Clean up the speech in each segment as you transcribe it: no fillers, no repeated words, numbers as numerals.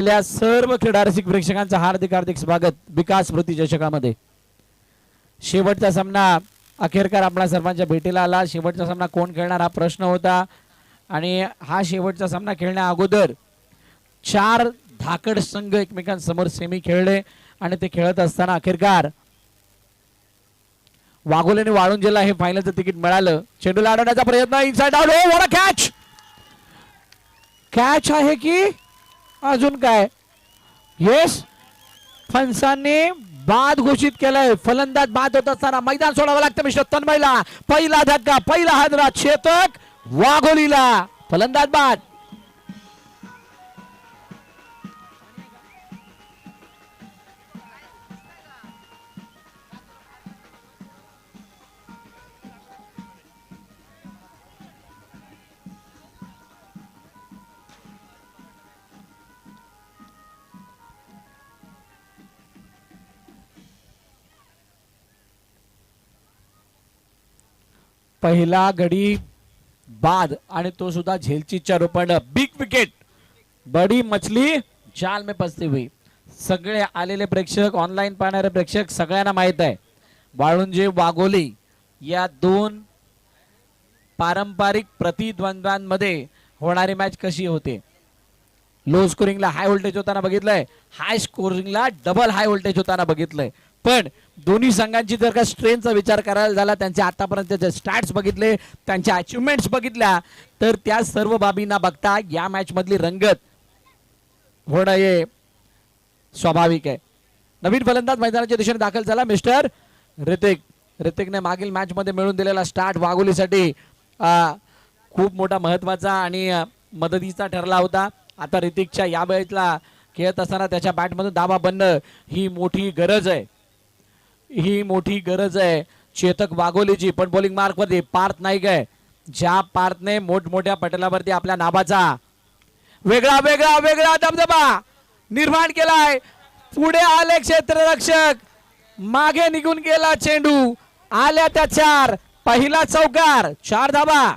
सर्व क्रीडा रसिक प्रेक्षकांचं हार्दिक हार्दिक स्वागत विकास स्मृती चषकामध्ये। शेवटचा सामना अखेरकार आपल्या सर्वांच्या भेटीला आला। शेवटचा सामना कोण खेळणार हा प्रश्न होता आणि हा शेवटचा सामना खेळण्या अगोदर 4 धाकड संघ एकमेकांसमोर सेमी खेळले आणि ते खेळत असताना अखेरकार वाघोलेने वाळुंजेला हे फायनलचं तिकीट मिळालं। चेंडूला अडवण्याचा प्रयत्न, inside out, oh what a catch! Catch आहे की अजून काय? येस, फणसांनी बाद घोषित केलाय। फलंदाज बाद होत असताना मैदान सोडावं लागतं मिस्टर तन्मयला। पहिला धक्का, पहिला हादरा चेतक वाघोलीला, फलंदाज बाद। पहिला गडी बाद आणि तो सुद्धा झेलचीच्या रूपाने। बिग विकेट, बड़ी मछली जाल में फंसती हुई। सगळे आलेले प्रेक्षक, ऑनलाईन पाहणारे प्रेक्षक सगळ्यांना माहित आहे वाळुंजे वाघोली या दोन पारंपरिक प्रतिद्वंद्वांमध्ये होणारी मॅच कशी होते। लो स्कोरिंगला हाय व्होल्टेज होताना बघितलंय, हाय स्कोरिंगला डबल हाय व्होल्टेज होताना बघितलंय। पण दोन्ही संघांची जर का स्ट्रेंथचा विचार करायला झाला, त्यांचे आतापर्यंतचे स्टॅट्स बघितले, त्यांच्या अचिव्हमेंट्स बघितल्या, तर त्या सर्व बाबींना बघता या मॅच मधली रंगत होणं हे स्वाभाविक आहे। नवीन फलंदाज मैदानाच्या दिशेने दाखल झाला मिस्टर ऋतिक। ऋतिकने मागील मॅच मध्ये मिळून दिलेला स्टार्ट वाघोलीसाठी खूप मोठा महत्वाचा आणि मदतीचा ठरला होता। आता ऋतिकच्या या वेळेला खेळत असताना त्याच्या बॅटमधून धावा बनणं ही मोठी गरज आहे, ही मोठी गरज आहे चेतक वाघोलीची। पण बॉलिंग मार्क वरती पार्थ नाईक आहे, ज्या पार्थने मोठमोठ्या पटलावरती आपल्या नावाचा वेगळा वेगळा वेगळा दबदबा निर्माण केलाय। पुढे आले क्षेत्ररक्षक, मागे निघून गेला चेंडू, आल्या त्या 4, पहिला चौकार, 4 धाबा।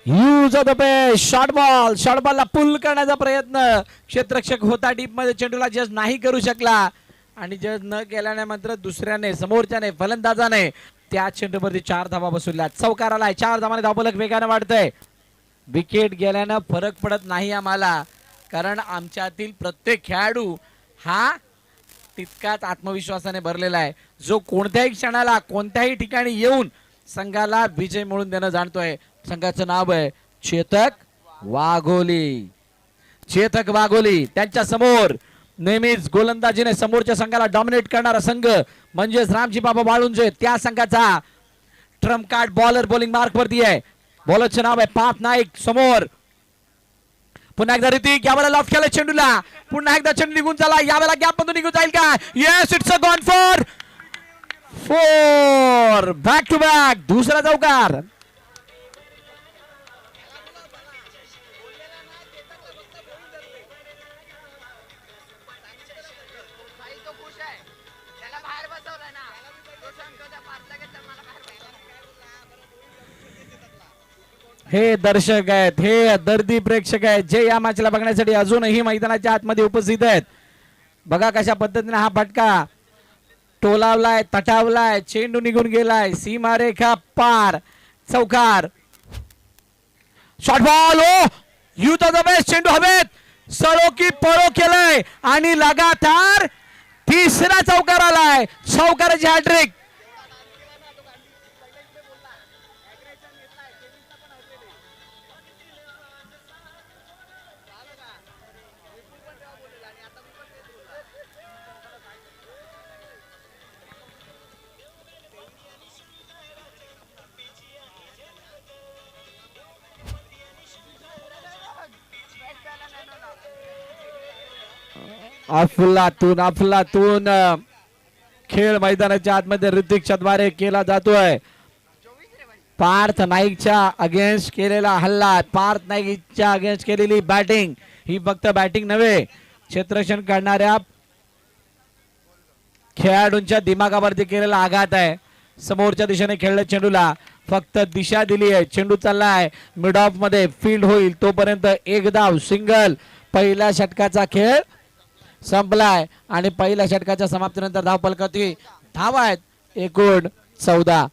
Use of the pace, short बॉलला पुल करण्याचा प्रयत्न, क्षेत्ररक्षक होता डीप मध्ये, चेंडूला जज नाही करू शकला आणि जज न केल्याने मात्र दुसऱ्याने, समोरच्याने, फलंदाजाने त्या चेंडूवरती 4 धावा बसवल्या। चौकार आलाय, 4 धावाने धावफलक वेगाने वाढतंय। विकेट गेल्यानं फरक पडत नाही आम्हाला, कारण आमच्यातील प्रत्येक खेळाडू हा तितकाच आत्मविश्वासाने भरलेला आहे, जो कोणत्याही क्षणाला कोणत्याही ठिकाणी येऊन संघाला विजय मिळवून देणं जाणतोय। संघाचं नाव आहे चेतक वाघोली। चेतक वाघोली त्यांच्या समोर नेहमीच गोलंदाजीने समोरच्या संघाला डॉमिनेट करणारा संघ म्हणजेच रामजी बाबा वाळुंजे, त्या संघाचा Trump card bowler bowling mark वरती आहे। बॉलरचं नाव आहे पार्थ नाईक। समोर पुन्हा एकदा ऋतिक, यावेळेला लॉफ्ट केला चेंडूला, पुन्हा एकदा चेंडू निघून झाला, यावेळेला गॅप मधून निघून जाईल का? Yes, it's a gone for 4, back to back, दुसरा चौकार। हे दर्शक आहेत, हे दर्दी प्रेक्षक आहेत, जे या मॅचला बघण्यासाठी अजूनही मैदानाच्या आतमध्ये उपस्थित आहेत। बघा कशा पद्धतीने हा फटका टोलावलाय, तटावलाय, चेंडू निघून गेलाय, सीमारेखा पार, चौकार। शॉर्ट बॉल, ओ यूथ ऑफ द बेस्ट, चेंडू हवेत, सळो की पळो केलाय आणि लगातार तिसरा चौकार आलाय, चौकाराची हॅट्रिक। अफलातून खेळ मैदानाच्या आतमध्ये ऋतिकच्या द्वारे केला जातोय। पार्थ नाईकच्या अगेन्स्ट केलेला हल्ला, पार्थ नाईकच्या अगेन्स्ट केलेली बॅटिंग ही फक्त बॅटिंग नव्हे, क्षेत्ररक्षण करणाऱ्या खेळाडूंच्या दिमागावरती केलेला आघात आहे. समोरच्या दिशेने खेळलं चेंडूला, फक्त दिशा दिली आहे. चेंडू चाललाय मिड ऑफ मध्ये, फील्ड होईल तोपर्यंत एक धाव, सिंगल. पहिल्या षटकाचा खेळ संपलाय आणि पहिल्या षटकाच्या समाप्तीनंतर धाव फलकावरती धावा आहेत एकूण 14.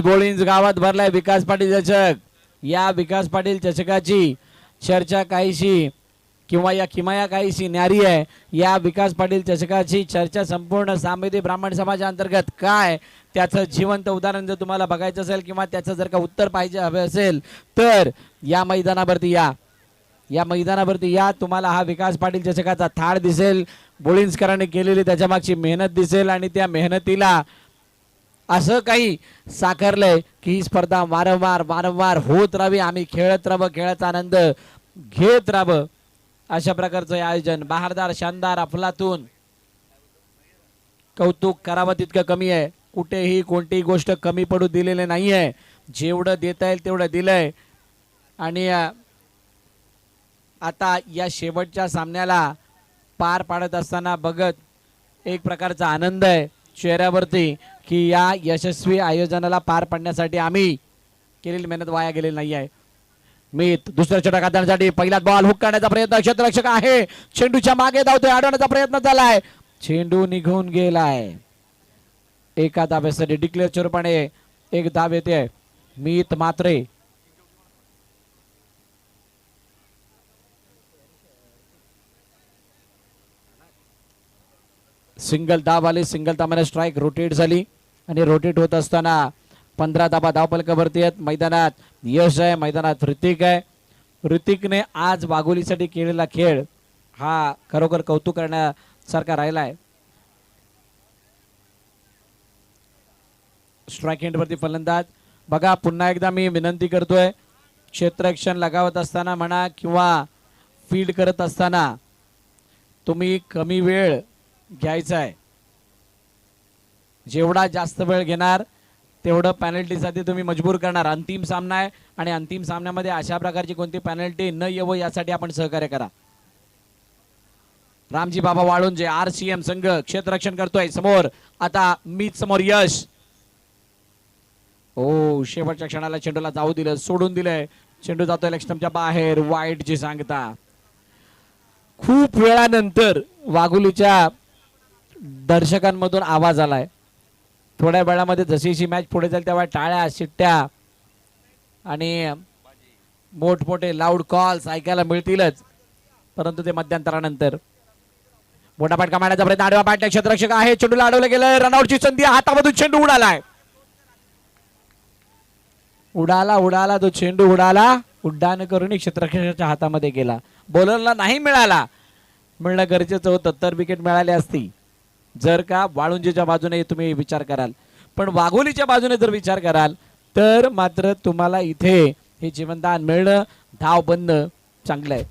बोलिंज गावात भरलाय विकास पाटील चषक. या विकास पाटील चषकाची चर्चा काहीशी किंवा या किमया काहीशी न्यारी आहे. या विकास पाटील चषकाची चर्चा संपूर्ण सामेदी ब्राह्मण समाजा अंतर्गत काय त्याचं जिवंत उदाहरण जर तुम्हाला बघायचं असेल किंवा त्याचं जर का उत्तर पाहिजे हवे असेल तर या मैदानावरती या तुम्हाला हा विकास पाटील चषकाचा थाळ दिसेल. बोलिंजकरांनी केलेली त्याच्या मागची मेहनत दिसेल आणि त्या मेहनतीला असं काही साकारलंय की ही स्पर्धा वारंवार होत राहावी. आम्ही खेळत राहावं, खेळाचा आनंद घेत राहावं, अशा प्रकारचं आयोजन बहारदार, शानदार, अफलातून. कौतुक करावं तितकं कमी आहे. कुठेही कोणतीही गोष्ट कमी पडू दिलेली नाहीये. जेवढं देता येईल तेवढं दिलंय. आणि आता या शेवटच्या सामन्याला पार पाडत असताना बघत एक प्रकारचा आनंद आहे चेहऱ्यावरती की या यशस्वी आयोजनाला पार पाडण्यासाठी आम्ही केलेली मेहनत वाया गेलेली नाही आहे. मीत दुसऱ्या षटकात जाण्यासाठी पहिला बॉल हुक करण्याचा प्रयत्न, क्षेत्ररक्षक आहे, चेंडूच्या मागे धावतोय, अडवण्याचा प्रयत्न झालाय, चेंडू निघून गेलाय. एका धावेसाठी डिक्लेअर स्वरूपाने एक धाव येते. मीत मात्रे सिंगल धाव आली, सिंगल धावाने स्ट्राईक रोटेट झाली आणि रोटेट होत असताना 15 धाबा धावफलकावरती आहेत. मैदानात यश आहे, मैदानात ऋतिक आहे. ऋतिकने आज वाघोलीसाठी केलेला खेळ हा खरोखर कौतुक करण्यासारखा राहिला आहे. स्ट्राईक एंडवरती फलंदाज बघा. पुन्हा एकदा मी विनंती करतोय, क्षेत्ररक्षण लगावत असताना म्हणा किंवा फील्ड करत असताना तुम्ही कमी वेळ घ्यायचा आहे. जेवढा जास्त वेळ घेणार तेवढं पॅनल्टीसाठी तुम्ही मजबूर करणार. अंतिम सामना आहे आणि अंतिम सामन्यामध्ये अशा प्रकारची कोणती पॅनल्टी न येवो यासाठी आपण सहकार्य करा. रामजी बाबा वाळुंजे RCM संघ क्षेत्ररक्षण करतोय. समोर आता मीत समोर यश. शेवटच्या क्षणाला चेंडूला जाऊ दिलं, सोडून दिलंय. चेंडू जातोय लक्ष्मणच्या बाहेर. वाईटची सांगता. खूप वेळानंतर वाघोलीच्या दर्शकांमधून आवाज आलाय. थोड्या वेळामध्ये जशी मॅच पुढे जाईल तेव्हा टाळ्या, शिट्ट्या आणि मोठमोठे लाऊड कॉल्स ऐकायला मिळतीलच, परंतु ते मध्यंतरानंतर. मोठा फटका मारण्याचा प्रयत्न, आडवा पाठ, क्षेत्ररक्षक आहे, चेंडूला अडवलं गेलं. रनआउटची संधी, हातामधून चेंडू उडालाय. उडाला तो चेंडू उडाला. उड्डाण करून क्षेत्ररक्षकाच्या हातामध्ये गेला. बॉलरला नाही मिळाला. मिळणं गरजेचं होतं तर विकेट मिळाली असती जर का वाळुंजेच्या बाजूने तुम्ही विचार कराल. पण वाघोलीच्या बाजूने जर विचार कराल तर मात्र तुम्हाला इथे हे जीवनदान मिळणं, धाव बनणं चांगलं आहे.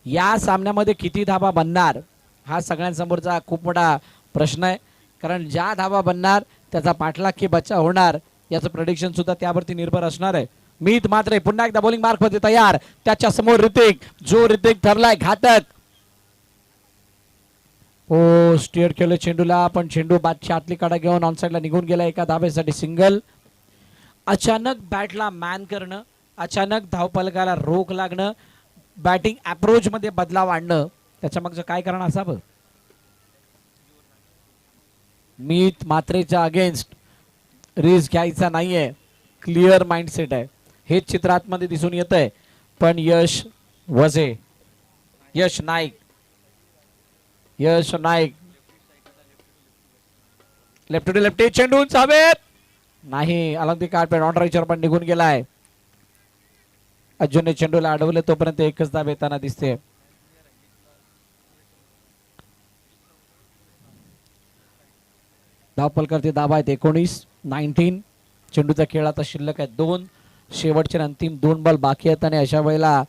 या सामन्यामध्ये किती धावा बनणार हा सगळ्यांसमोरचा खूप मोठा प्रश्न आहे. कारण ज्या धावा बनणार त्याचा पाठलाग की बचाव होणार याचं प्रेडिक्शन सुद्धा त्यावरती निर्भर असणार आहे. मीत मात्रे पुन्हा एकदा बॉलिंग मार्क मध्ये तयार. त्याच्या समोर ऋतिक, जो ऋतिक ठरलाय घातक. स्टेअर केलं चेंडूला, पण चेंडू बादच्या आतली कडा घेऊन ऑनसाइडला निघून गेला. एका धावेसाठी सिंगल. अचानक बॅटला मॅन करणं, अचानक धावफलकाला रोख लागणं, बॅटिंग अप्रोच मध्ये बदलाव आणणं, त्याच्या मागचं काय कारण असावं? मीत मात्रेच्या अगेन्स्ट रिस्क घ्यायचा नाहीये, क्लिअर माइंडसेट आहे. हेच चित्र आतमध्ये दिसून येत आहे. पण यश वजे, यश नाईक लेफ्ट टू लेफ्ट चेंडू हवेत नाही. अलॉंग दी कार्पेट ऑन राईचर पण निघून गेलाय. अर्जुनने चेंडूला अडवले तोपर्यंत एकच धाव येताना दिसते. धावपल करते धाबा आहेत 19 चेंडूचा खेळ आता शिल्लक आहे 2 शेवटचे अंतिम 2 बॉल बाकी आहेत आणि अशा वेळेला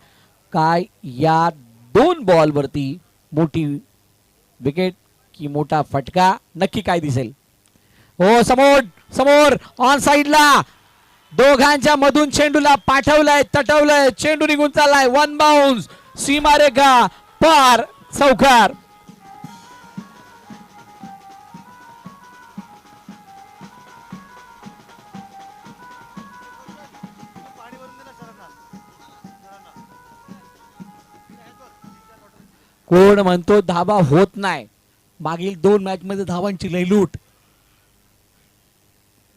काय या 2 बॉल वरती मोठी विकेट की मोठा फटका नक्की काय दिसेल. हो समोर समोर ऑन साइडला दोघांच्या मधून चेंडूला पाठवलंय तटवलंय चेंडू निघून चाललाय 1 बाउन्स सीमारेखा पार चौकार. कोण म्हणतो धाबा होत नाही. मागील 2 मॅच मध्ये धावांची लयलूट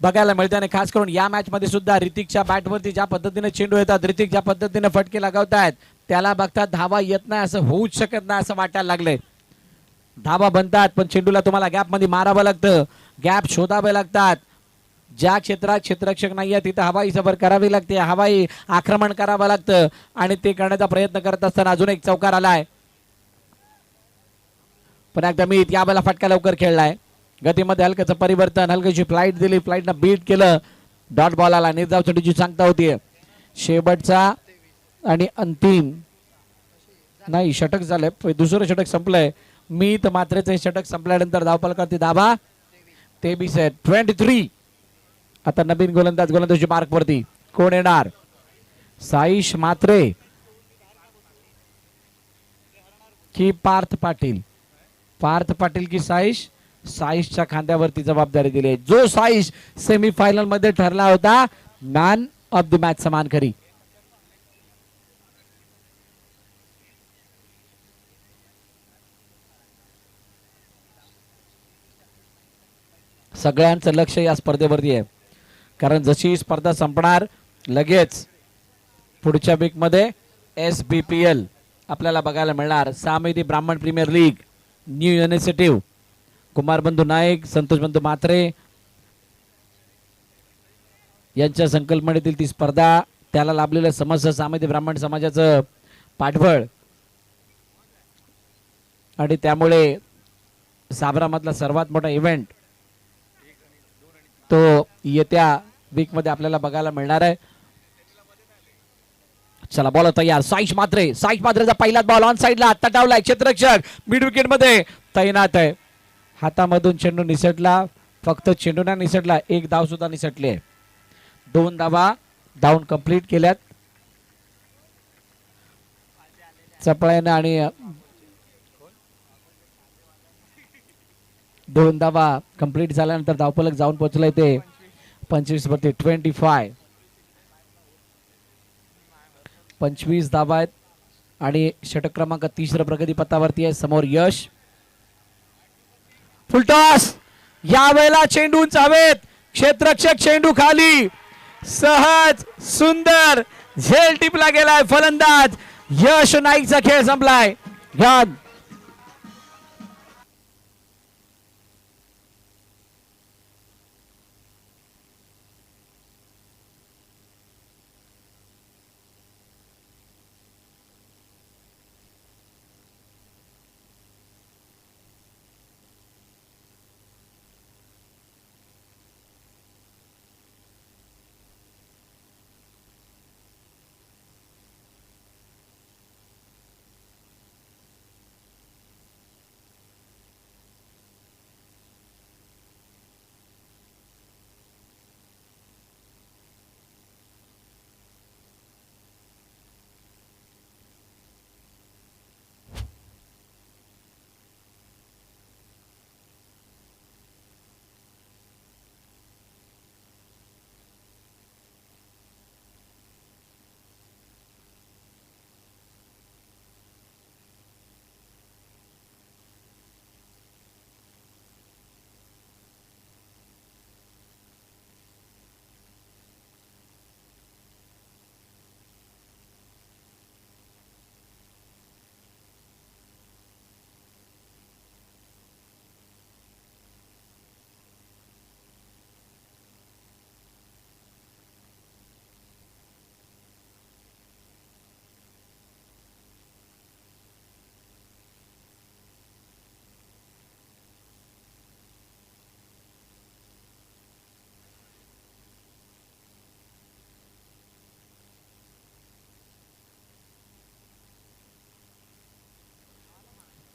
बघायला मिळते आणि खास करून या मॅच मध्ये सुद्धा ऋतिकच्या बॅटवरती ज्या पद्धतीने चेंडू येतात ऋतिक ज्या पद्धतीने फटके लगावतायत त्याला बघता धावा येत नाही असं होऊच शकत नाही असं वाटायला लागलंय. धावा बनतात पण चेंडूला तुम्हाला गॅप मध्ये मारावं लागतं गॅप शोधावे लागतात. ज्या क्षेत्रात क्षेत्ररक्षक नाहीये तिथे हवाई सफर करावी लागते हवाई आक्रमण करावं लागतं आणि ते करण्याचा प्रयत्न करत असताना अजून एक चौकार आलाय. पण एकदा मी यावेळेला फटका लवकर खेळलाय गतीमध्ये हलकचं परिवर्तन हलकशी फ्लाईट दिली फ्लाईटनं बीट केलं डॉट बॉल आला निर्धाव चेंडूची सांगता होती शेवटचा आणि अंतिम नाही षटक झालंय दुसरं षटक संपलंय मी तर मात्रेचं षटक संपल्यानंतर धावपल करते धाबा 23 आता नवीन गोलंदाजी मार्क वरती कोण येणार साईश मात्रे की पार्थ पाटील पार्थ पाटील की साईश साईशच्या खांद्यावरती जबाबदारी दिली आहे जो साईश सेमीफायनल मध्ये ठरला होता मॅन ऑफ द मॅच समान खरी. सगळ्यांचं लक्ष या स्पर्धेवरती आहे कारण जशी स्पर्धा संपणार लगेच पुढच्या वीक मध्ये SBPL आपल्याला बघायला मिळणार सामेदी Brahmin Premier League new initiative Kumar बंधू नाईक संतोष बंधू म्हात्रे यांच्या संकल्पनेतील ती स्पर्धा त्याला लाभलेल्या समस्त सामेदी ब्राह्मण समाजाचं पाठबळ आणि त्यामुळे साबरामधला सर्वात मोठा इव्हेंट तो येत्या वीक मध्ये आपल्याला बघायला मिळणार आहे. चला बॉल तयार साईश मात्रेचा पहिलाच बॉल ऑन साइडला तटावलाय क्षेत्ररक्षक मिड विकेट मध्ये तैनात आहे हातामधून चेंडू निसटला फक्त चेंडू नाही निसटला एक धाव सुद्धा निसटली आहे 2 धावा धावून कंप्लीट केल्यात चपळाने आणि 2 धावा कंप्लीट झाल्यानंतर धावफलक जाऊन पोहोचलाय ते 25 वरती 25 धावा आहेत आणि षटक क्रमांक 30 प्रगती पथावरती आहे समोर यश फुलटॉस यावेळेला चेंडू हवेत क्षेत्ररक्षक चेंडू खाली सहज सुंदर झेल टिपला गेलाय फलंदाज यश नाईकचा खेळ संपलाय.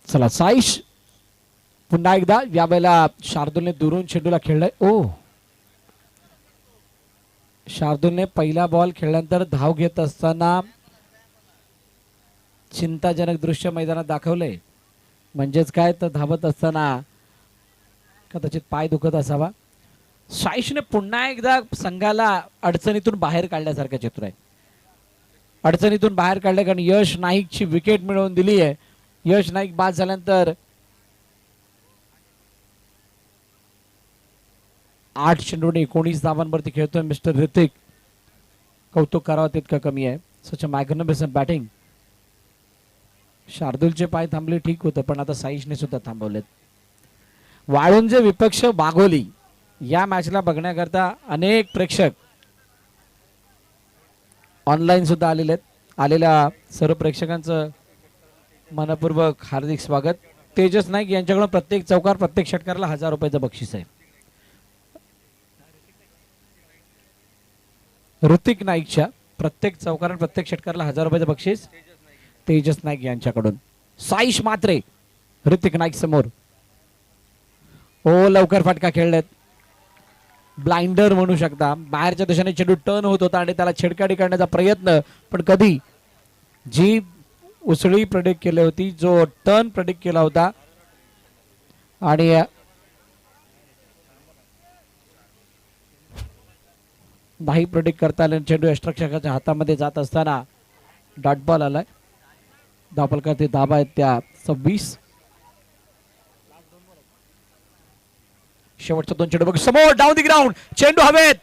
चला साईश पुन्हा एकदा यावेळेला शार्दूलने दुरून चेंडूला खेळलाय. ओ शार्दूलने पहिला बॉल खेळल्यानंतर धाव घेत असताना चिंताजनक दृश्य मैदानात दाखवलंय. म्हणजेच काय तर धावत असताना कदाचित पाय दुखत असावा. साईशने पुन्हा एकदा संघाला अडचणीतून बाहेर काढल्यासारखं चित्र आहे. अडचणीतून बाहेर काढलं कारण यश नाईकची विकेट मिळवून दिली आहे. यश नाईक बाद झाल्यानंतर 8 चेंडूने 19 धावांवरती खेळतोय मिस्टर ऋतिक. कौतुक करावं तितकं कमी आहे. सच अ मॅग्निफिसंट बॅटिंग. शार्दूलचे पाय थांबले ठीक होतं पण आता साईशने सुद्धा थांबवलेत. वाळुंजे विपक्ष वाघोली या मॅचला बघण्याकरता अनेक प्रेक्षक ऑनलाईन सुद्धा आलेले आहेत. आलेल्या सर्व प्रेक्षकांचं मनपूर्वक हार्दिक स्वागत. तेजस नाईक यांच्याकडून प्रत्येक चौकार प्रत्येक षटकाराला 1000 रुपयाचं बक्षीस आहे. ऋतिक नाईकच्या प्रत्येक चौकार प्रत्येक षटकाराला 1000 रुपयाचं बक्षीस तेजस नाईक यांच्याकडून. साईश मात्रे ऋतिक नाईक समोर. ओ लवकर फटका खेळलेत. ब्लाइंडर म्हणू शकता. बाहेरच्या दिशेने चेंडू टर्न होत होता आणि त्याला छेडछाडी करण्याचा प्रयत्न पण कधी जी उसळी प्रेडिक्ट केली होती जो टर्न प्रेडिक्ट केला होता आणि नाही प्रेडिक्ट करता आले. चेंडू यष्टरक्षकाच्या हातामध्ये जात असताना डॉट बॉल आलाय. धावफलकावरती धाबा आहेत त्या 26. शेवटचा 2 चेंडू बघ समोर डाऊन दी ग्राउंड. चेंडू हवेत.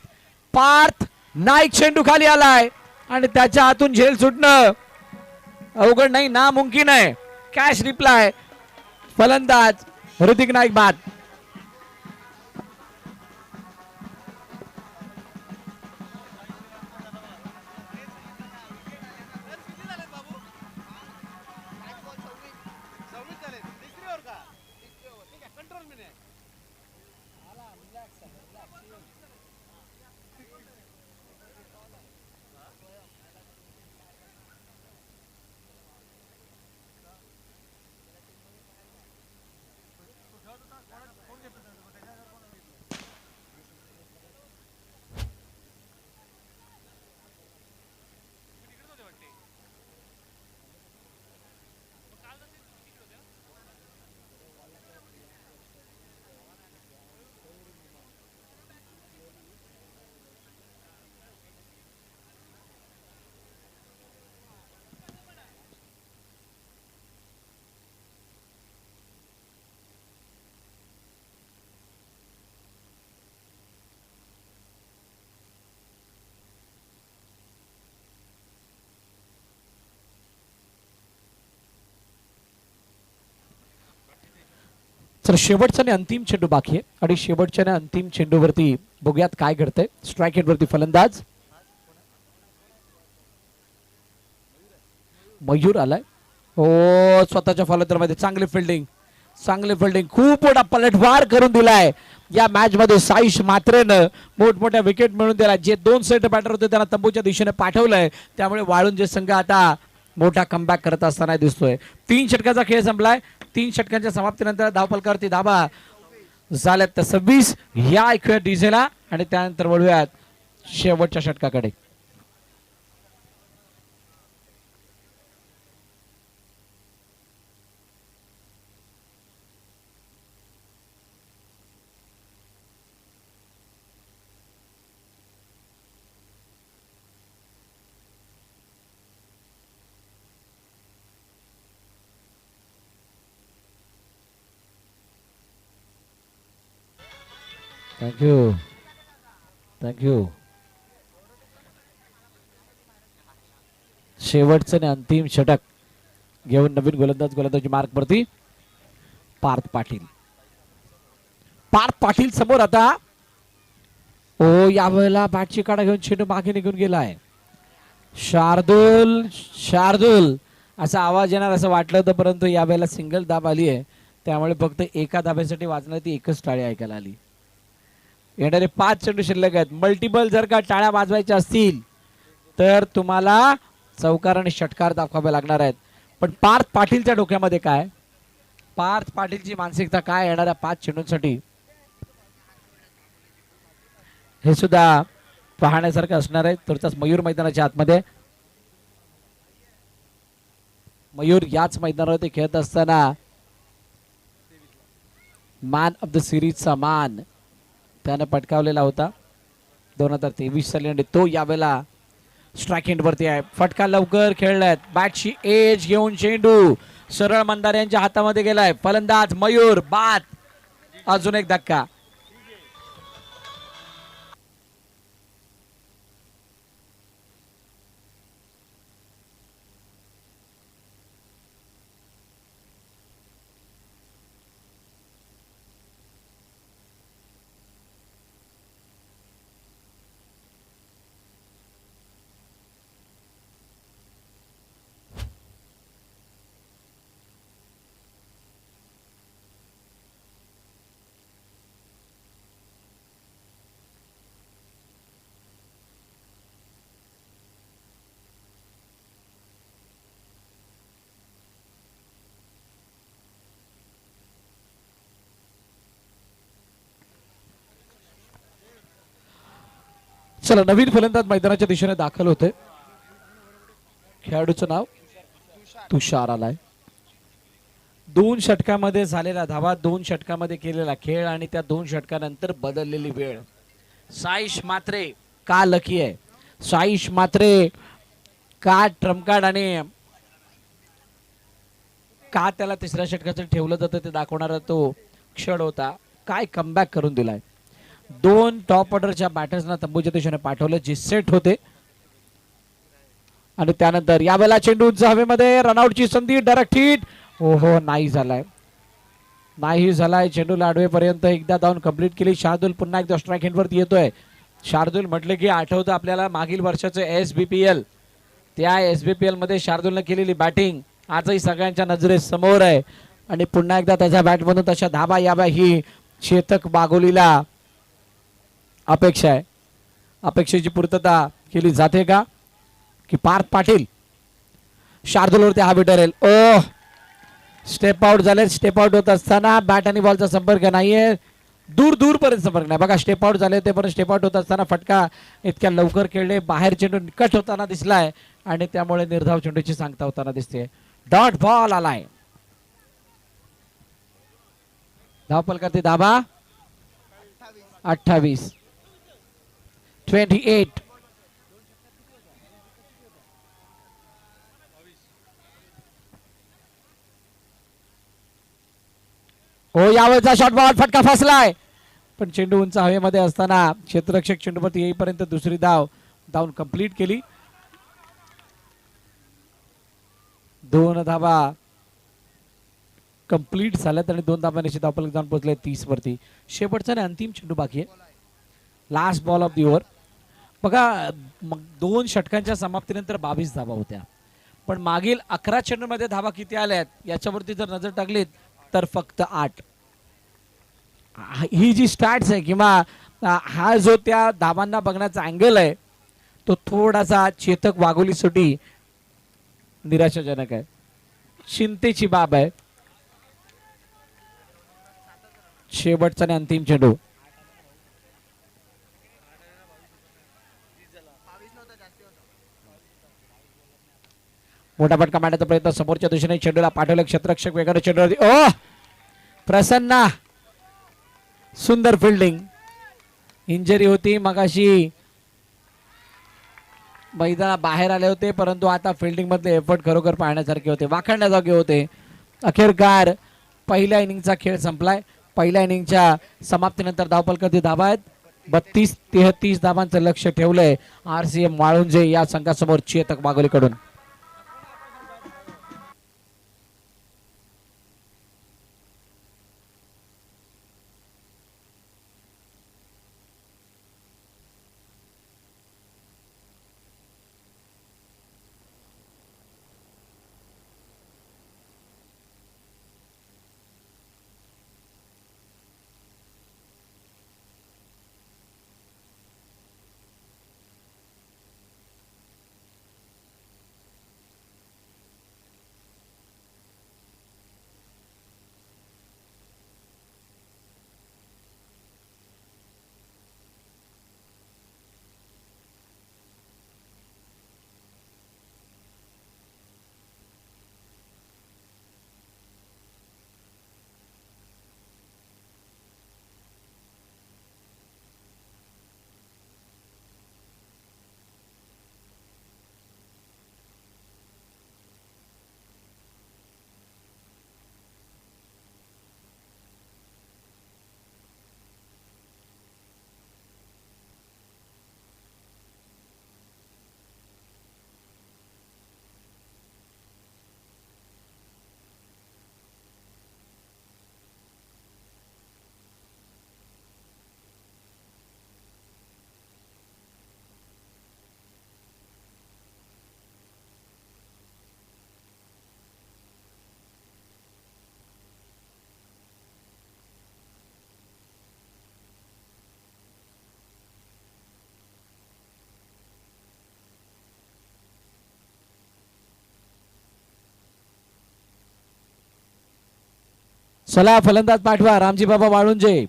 पार्थ नाईक चेंडू खाली आलाय आणि त्याच्या हातून झेल सुटणं अवघड नाही नामुमकिन आहे. Cash reply. फलंदाज ऋतिक नाईक बाद. तर शेवटचा आणि अंतिम चेंडू बाकी आहे आणि शेवटच्या आणि अंतिम चेंडूवरती बघूयात काय घडतंय. स्ट्राईक हेड वरती फलंदाज मयूर आलाय. हो स्वतःच्या फलंदाजामध्ये चांगली फिल्डिंग खूप मोठा पलटवार करून दिलाय या मॅच मध्ये. साईश मात्रेनं मोठमोठ्या विकेट मिळवून दिला. जे 2 सेट बॅटर होते त्यांना तंबूच्या दिशेने पाठवलंय. त्यामुळे वाळुंजे संघ आता मोठा कमबॅक करत असताना दिसतोय. 3 षटकाचा खेळ संपलाय. 3 षटकांच्या समाप्तीनंतर धावफलकावरती धाबा झाल्यात 26. या ऐकूया डीजेला आणि त्यानंतर वळूयात शेवटच्या षटकाकडे. थँक्यू. शेवटचं आणि अंतिम षटक घेऊन नवीन गोलंदाजी मार्क वरती पार्थ पाटील समोर आता. ओ यावेळेला बॅटची काढा घेऊन चेंडू मागे निघून गेलाय. शार्दूल असा आवाज येणार असं वाटलं होतं परंतु यावेळेला सिंगल दाब आली आहे. त्यामुळे फक्त एका दाब्यासाठी वाजणार ती एकच टाळी ऐकायला आली. येणारे 5 चेंडू शिल्लक आहेत. मल्टिपल जर का टाळ्या वाजवायच्या असतील तर तुम्हाला चौकार आणि षटकार दाखवावे लागणार आहेत. पण पार्थ पाटीलच्या डोक्यामध्ये काय पार्थ पाटीलची मानसिकता काय येणाऱ्या 5 चेंडूंसाठी हे सुद्धा पाहण्यासारखं असणार आहे. तुर्तास मयूर मैदानाच्या आतमध्ये, मयूर याच मैदानावरती खेळत असताना मॅन ऑफ द सिरीजचा मान त्याने पटकावलेला होता 2023 साली आणि तो यावेळेला स्ट्राइक एंड वरती आहे. फटका लवकर खेळलाय, बॅटची एज घेऊन चेंडू सरळ मंदार यांच्या हातामध्ये गेलाय. फलंदाज मयूर, बाद, अजून एक धक्का. चला, नवीन फलंदाज मैदानाच्या दिशेने दाखल होते. खेळाडूचं नाव तुषार आलाय. 2 षटकामध्ये झालेला धावा, 2 षटकामध्ये केलेला खेळ आणि त्या 2 षटकानंतर बदललेली वेळ. साईश मात्रे का लकी आहे, साईश मात्रे का ट्रम्प कार्ड आणि का त्याला तिसऱ्या षटकाचं ठेवलं जातं ते दाखवणारा तो क्षण होता. काय कमबॅक करून दिलाय. 2 टॉप ऑर्डरच्या बॅटर्सना तंबूच्या दिशेने पाठवलं जे सेट होते आणि त्यानंतर यावेळेला चेंडू उंच हवेमध्ये, रनआउटची संधी, डायरेक्ट हिट. ओहो, नाही झालाय, नाही झालाय. चेंडूला आडवेपर्यंत एकदा धावून कंप्लीट केली. शार्दूल पुन्हा एकदा स्ट्राइक एंडवरती येतोय. शार्दूल म्हटले की आठवतं आपल्याला मागील वर्षाचं SBPL, त्या SBPL मध्ये शार्दूलने केलेली बॅटिंग आजही सगळ्यांच्या नजरेसमोर आहे आणि पुन्हा एकदा त्याच्या बॅटमधून तशा धाबा याव्या ही चेतक बागोलीला अपेक्षा आहे. अपेक्षेची पूर्तता केली जाते का की पार्थ पाटील शार्दूलवरती हा विटरेल. ओ, स्टेप आउट झाले. स्टेप आउट होत असताना बॅट आणि बॉलचा संपर्क नाहीये, दूर दूर पर्यंत संपर्क नाही. बघा, स्टेप आउट झाले ते पण स्टेप आउट होत असताना फटका इतक्या लवकर खेळले, बाहेर चेंडू निकट होताना दिसलाय आणि त्यामुळे निर्धाव चेंडूची सांगता होताना दिसते. डॉट बॉल आलाय. धावफलकावरती धाबा 28, 28. हो, यावेळेचा शॉट बॉल, फटका फसलाय पण चेंडू उंच हवेमध्ये असताना क्षेत्ररक्षक चेंडूवरती येईपर्यंत दुसरी धावून कंप्लीट केली. 2 धावा कंप्लीट झाल्यात आणि 2 धावांनी धावफलक जाऊन पोहोचले 30 वरती. शेवटचा आणि अंतिम चेंडू बाकी आहे, last ball of the over. बघा, 2 षटकांच्या समाप्तीनंतर 22 धावा होत्या, पण मागील 11 चेंडूमध्ये धावा किती आल्यात याच्यावरती जर नजर टाकलीत तर फक्त 8. ही जी स्टॅट्स आहे किंवा हा जो त्या धावांना बघण्याचा अँगल आहे तो थोडासा चेतक वाघोलीसाठी निराशाजनक आहे, चिंतेची बाब आहे. शेवटचा आणि अंतिम चेंडू. मोठा फटका मारण्याचा प्रयत्न समोरच्या दिशेने चेंडूला पाठवलं. क्षेत्ररक्षक वेगाने चेंडूवरती. ओ, प्रसन्ना, सुंदर फिल्डिंग. इंजरी होती मगाशी, मैदाना बाहेर आले होते, परंतु आता फिल्डिंग मधले एफर्ट खरोखर पाहण्यासारखे होते, वाखाणण्यासारखे होते. अखेरकार पहिल्या इनिंगचा खेळ संपलाय. पहिल्या इनिंगच्या समाप्तीनंतर धावफलकावरती धावा आहेत. 32-33 धावांचं लक्ष ठेवलंय RCM वाळुंजे या संघासमोर चेतक बागोलीकडून. चला फलंदाज पाठवा रामजी बाबा वाळुंजे.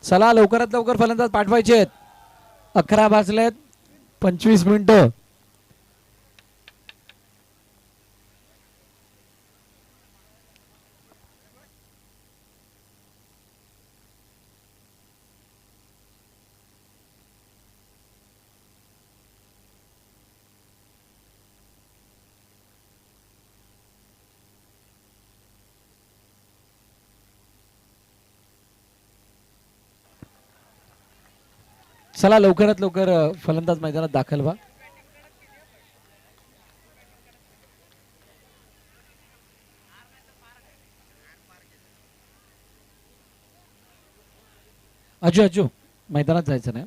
चला लवकरात लवकर फलंदाज पाठवायचे. 11 वाजलेत 25 मिनिटं. चला लवकरात लवकर फलंदाज मैदानात दाखल व्हा. अजू अजू मैदानात जायचं नाही.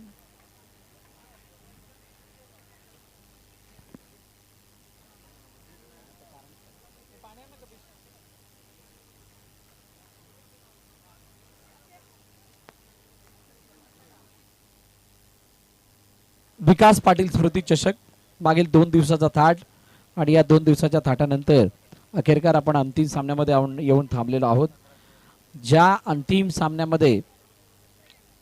विकास पाटील स्मृती चषक मागील 2 दिवसाचा थाट आणि या 2 दिवसाच्या थाटानंतर अखेरकार आपण अंतिम सामन्यामध्ये येऊन थांबलेलो आहोत. ज्या अंतिम सामन्यामध्ये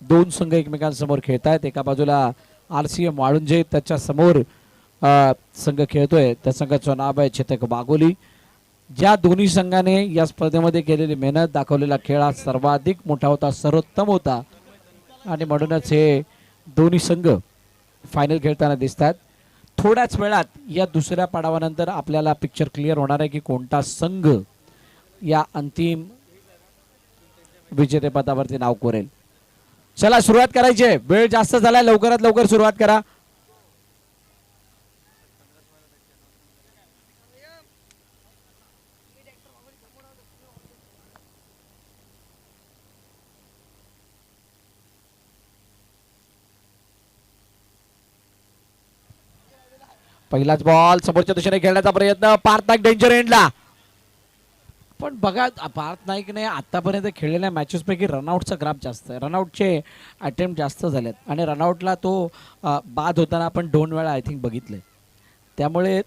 2 संघ एकमेकांसमोर खेळत आहेत. एका बाजूला RCM वाळुंजे, त्याच्या समोर संघ खेळतोय त्या संघाचं नाव आहे चेतक बागोली. ज्या दोन्ही संघाने या स्पर्धेमध्ये केलेली मेहनत, दाखवलेला खेळ हा सर्वाधिक मोठा होता, सर्वोत्तम होता आणि म्हणूनच हे दोन्ही संघ फायनल खेळताना दिसतात. थोड्याच वेळात या दुसऱ्या पडावानंतर आपल्याला पिक्चर क्लिअर होणार आहे की कोणता संघ या अंतिम विजेतेपदावरती नाव कोरेल. चला सुरुवात करायची आहे. वेळ जास्त झालाय, लवकरात लवकर सुरुवात करा. पहिलाच बॉल समोरच्या दिशेने खेळण्याचा प्रयत्न. पार्थ नाईक डेंजर एंडला. पण बघा पार्थ नाईकने आतापर्यंत खेळलेल्या मॅचेस पैकी रनआउटचा ग्राफ जास्त आहे. रनआउटचे अटेम्प्ट जास्त झालेत आणि रनआउटला तो बाद होताना आपण 2 वेळा आय थिंक बघितले. त्यामुळे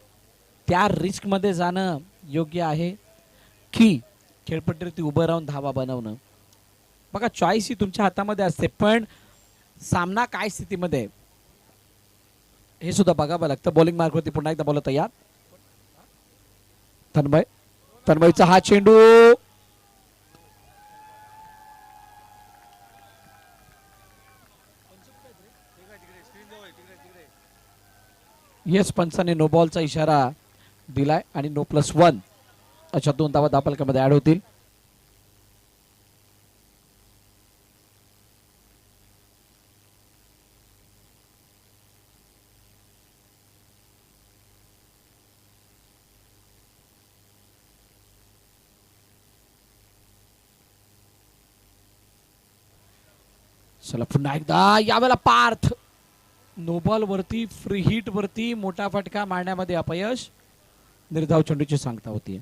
त्या रिस्कमध्ये जाणं योग्य आहे की खेळपट्टीवरती उभं राहून धावा बनवणं. बघा चॉईस ही तुमच्या हातामध्ये असते, पण सामना काय स्थितीमध्ये आहे हे सुद्धा बघावं लागतं. बॉलिंग मार्कवरती पुन्हा एकदा बॉल तयार. तन्मयचा हा चेंडू येस, पंचाने नो बॉलचा इशारा दिलाय आणि नो+1 अशा 2 धावा धापलकामध्ये ऍड होतील. चला पुन्हा एकदा यावेळेला पार्थ नो बॉल वरती फ्री हिट वरती मोठा फटका मारण्यामध्ये अपयश. निर्धाव चेंडूची सांगता होती.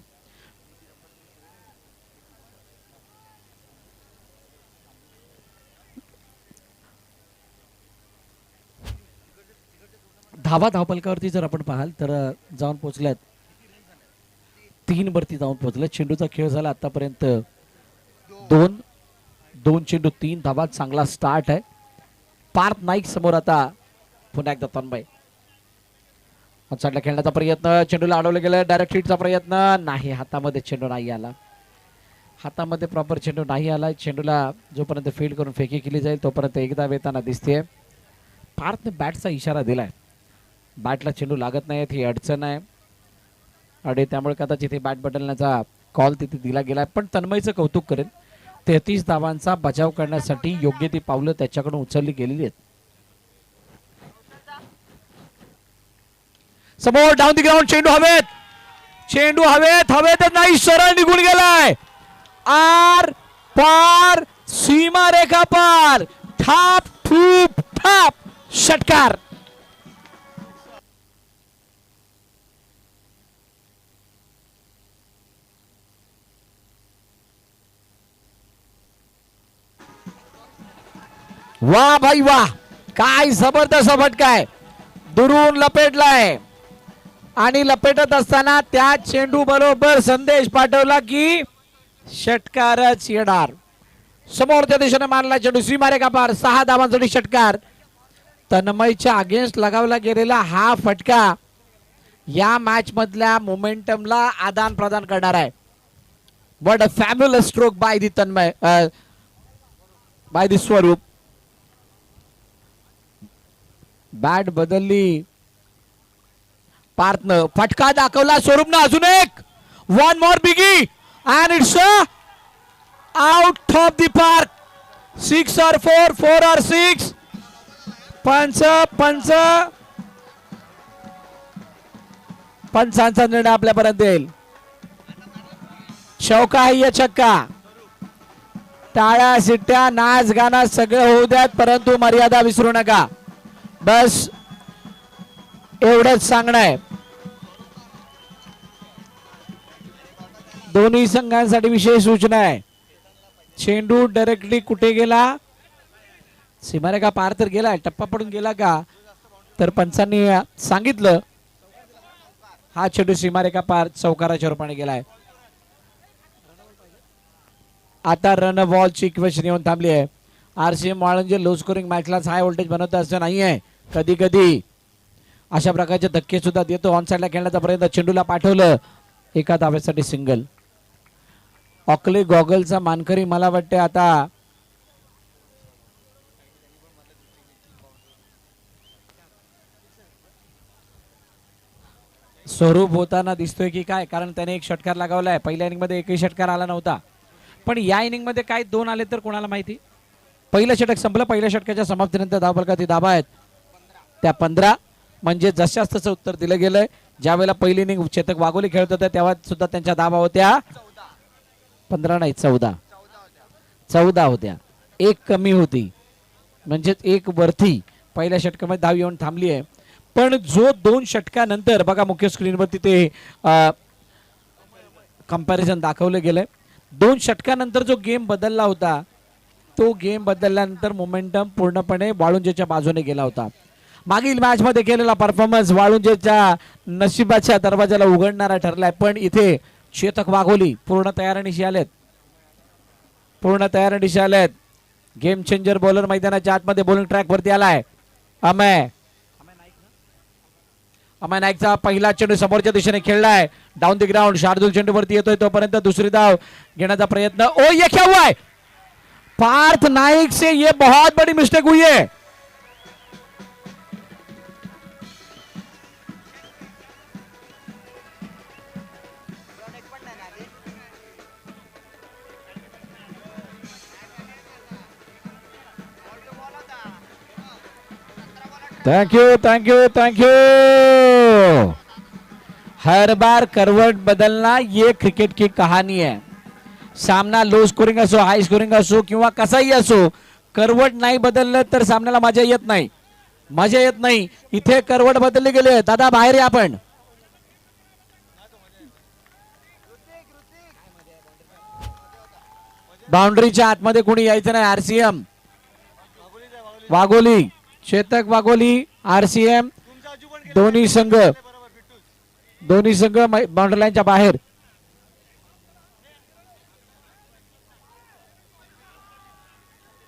धावा धावपलकावरती जर आपण पाहाल तर जाऊन पोहोचल्यात 3 वरती जाऊन पोहोचले. चेंडूचा खेळ झाला आतापर्यंत 2 चेंडू 3 धावा. चांगला स्टार्ट आहे. पार्थ नाईक समोर आता पुन्हा एकदा तन्मय साईडला खेळण्याचा प्रयत्न. चेंडूला अडवलं गेलं. डायरेक्ट हिटचा प्रयत्न नाही. हातामध्ये चेंडू नाही आला. हातामध्ये प्रॉपर चेंडू नाही आला. चेंडूला जोपर्यंत फील्ड करून फेकी केली जाईल तोपर्यंत एकदा वेताना दिसते. पार्थने बॅटचा इशारा दिलाय. बॅटला चेंडू लागत नाही ही अडचण आहे आणि त्यामुळे कदाचित बॅट बदलण्याचा कॉल तिथे दिला गेलाय. पण तन्मयचं कौतुक करेन. 33 धावांचा बचाव करण्यासाठी योग्य ती पावलं त्याच्याकडून उचलली गेलेली आहेत. समोर डाऊन दी ग्राउंड चेंडू हवेत नाही, सरळ निघून गेलाय. आर पार, सीमा रेखा पार. ठाप ठूप ठाप षटकार. वाह भाई वाह, काय जबरदस्त फटका आहे. दुरून लपेटलाय. आणि लपेटत असताना त्या चेंडू बरोबर संदेश पाठवला की षटकारच येणार. समोरच्या दिशेने मारला चेंडू सीमारे का पार 6 धावांसाठी षटकार. तन्मयच्या अगेन्स्ट लगावला गेलेला हा फटका या मॅच मधल्या मोमेंटमला आदान प्रदान करणार आहे. What a fabulous stroke by the Tanmay, by the Swaroop. Bat बदलली पार्थनं, फटका दाखवला स्वरूपनं, अजून एक, one more biggie and it's out of the park. 6 or 4, 4 or 6. पंच पंचांचा निर्णय आपल्यापर्यंत येईल. चौका छक्का. टाळ्या शिट्ट्या नाच गाणं सगळं होऊ द्यात, परंतु मर्यादा विसरू नका. बस एवढंच सांगणं आहे. दोन्ही संघांसाठी विशेष सूचना आहे. चेंडू डायरेक्टली कुठे गेला, सीमारेखा पार तर गेला, टप्पा पडून गेला का, तर पंचांनी सांगितलं हा चेंडू सीमारेखा पार चौकाराच्या रूपाने गेलाय. आता रन बॉलची इक्वेशन येऊन थांबली आहे. RCM वाळंजे लो स्कोरिंग मॅचला हाय व्होल्टेज बनवत असं नाही आहे. कधी कधी अशा प्रकारचे धक्के सुद्धा देतो. ऑन साइडला खेळण्याचा प्रयत्न, चेंडूला पाठवलं, एका धावेसाठी सिंगल. ऑकले गॉगलचा मानकरी मला वाटते आता स्वरूप होताना दिसतोय की काय, कारण त्याने एक षटकार लगावलाय. पहिल्या इनिंग मध्ये एकही षटकार आला नव्हता, पण या इनिंग मध्ये काय 2 आले तर कोणाला माहिती. पहिलं षटक संपलं, पहिल्या षटकाच्या समाप्तीनंतर धावफलकाची धाबा आहेत त्या 15. म्हणजे जशाच तसं उत्तर दिलं गेलंय. ज्या वेळेला पहिली इनिंग चेतक वाघोली खेळत होत्या तेव्हा सुद्धा त्यांच्या धाबा होत्या 15 नाही 14 होत्या. एक कमी होती, म्हणजे एक वरती पहिल्या षटकामध्ये धाव येऊन थांबली आहे. पण जो 2 षटकानंतर बघा मुख्य स्क्रीनवरती ते कंपॅरिझन दाखवलं गेलंय. 2 षटकानंतर जो गेम बदलला होता, तो गेम बदलल्यानंतर मोमेंटम पूर्णपणे वाळुंजेच्या बाजूने गेला होता. मागील मॅच मध्ये केलेला परफॉर्मन्स वाळुंजेच्या नशिबाच्या दरवाजाला उघडणारा ठरलाय. पण इथे चेतक वाघोली पूर्ण तयारीनिशी आलेत. गेम चेंजर बॉलर मैदानाच्या आतमध्ये बॉलिंग ट्रॅक वरती आलाय. अमय नाईकचा पहिला चेंडू समोरच्या दिशेने खेळलाय, डाऊन द ग्राउंड. शार्दूल चेंडू वरती येतोय, तोपर्यंत दुसरी धाव घेण्याचा प्रयत्न. ओ ये क्या हुआ है, पार्थ नाइक से ये बहुत बड़ी मिस्टेक हुई है. Thank you. हर बार करवट बदलना ये क्रिकेट की कहानी है. सामना लो स्कोरिंग असो, हाय स्कोरिंग असो किंवा कसाही असो, करवट नाही बदललं तर सामन्याला मजा येत नाही. इथे करवट बदलले गेले. दादा बाहेर या आपण. बाउंड्रीच्या आतमध्ये कोणी यायचं नाही. RCM वाघोली, चेतक वाघोली, RCM दोन्ही संघ बाउंड्री लाईनच्या बाहेर.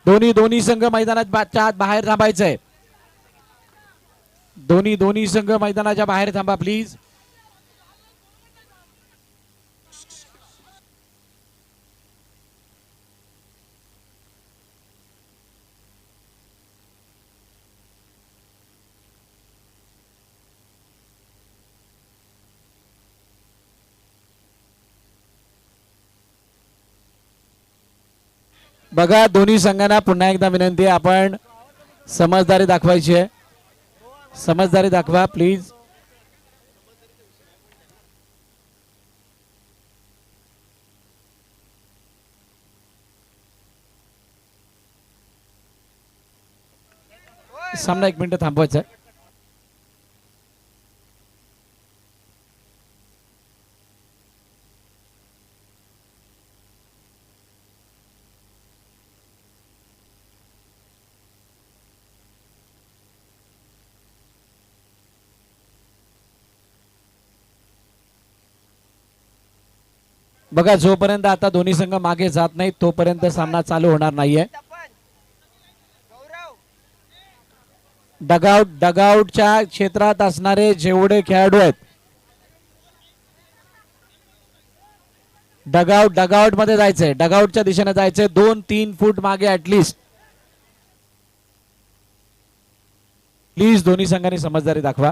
दोन्ही संघ मैदानाच्या बाहेर थांबायचंय. दोन्ही संघ मैदानाच्या बाहेर थांबा प्लीज. बघा दोन्ही संघांना पुन्हा एकदा विनंती आहे, आपण समजदारी दाखवायची आहे. समजदारी दाखवा प्लीज. सामना 1 मिनिट थांबवायचा आहे. बघा जोपर्यंत आता दोन्ही संघ मागे जात नाही तोपर्यंत सामना चालू होणार नाहीये. डगआउटच्या क्षेत्रात असणारे जेवढे खेळाडू आहेत डगआउट मध्ये जायचंय, डगआउटच्या दिशेने जायचंय 2-3 फूट मागे ऍटलिस्ट. प्लीज दोन्ही संघांनी समजदारी दाखवा.